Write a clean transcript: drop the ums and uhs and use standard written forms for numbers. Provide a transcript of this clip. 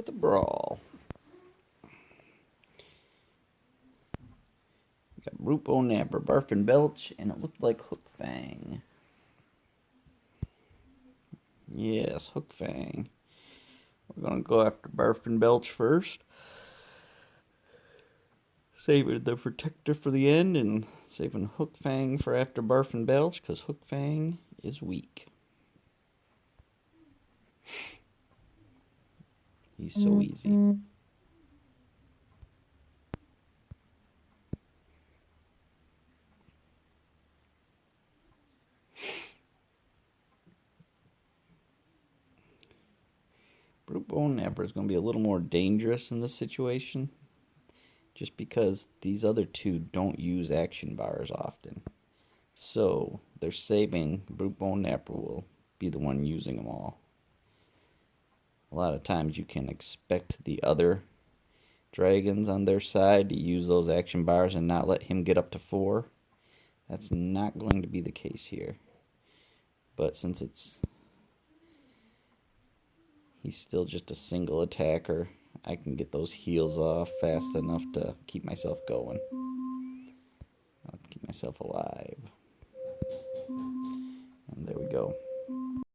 With a brawl. We got Boneknapper, Barf Belch, and it looked like Hookfang. Yes, Hookfang. We're going to go after Barf Belch first. Saving the protector for the end and saving Hookfang for after Barf Belch because Hookfang is weak. He's so easy. Boneknapper is going to be a little more dangerous in this situation, just because these other two don't use action bars often. So they're saving Boneknapper will be the one using them all. A lot of times you can expect the other dragons on their side to use those action bars and not let him get up to 4. That's not going to be the case here. But since he's still just a single attacker, I can get those heals off fast enough to keep myself going. I'll keep myself alive.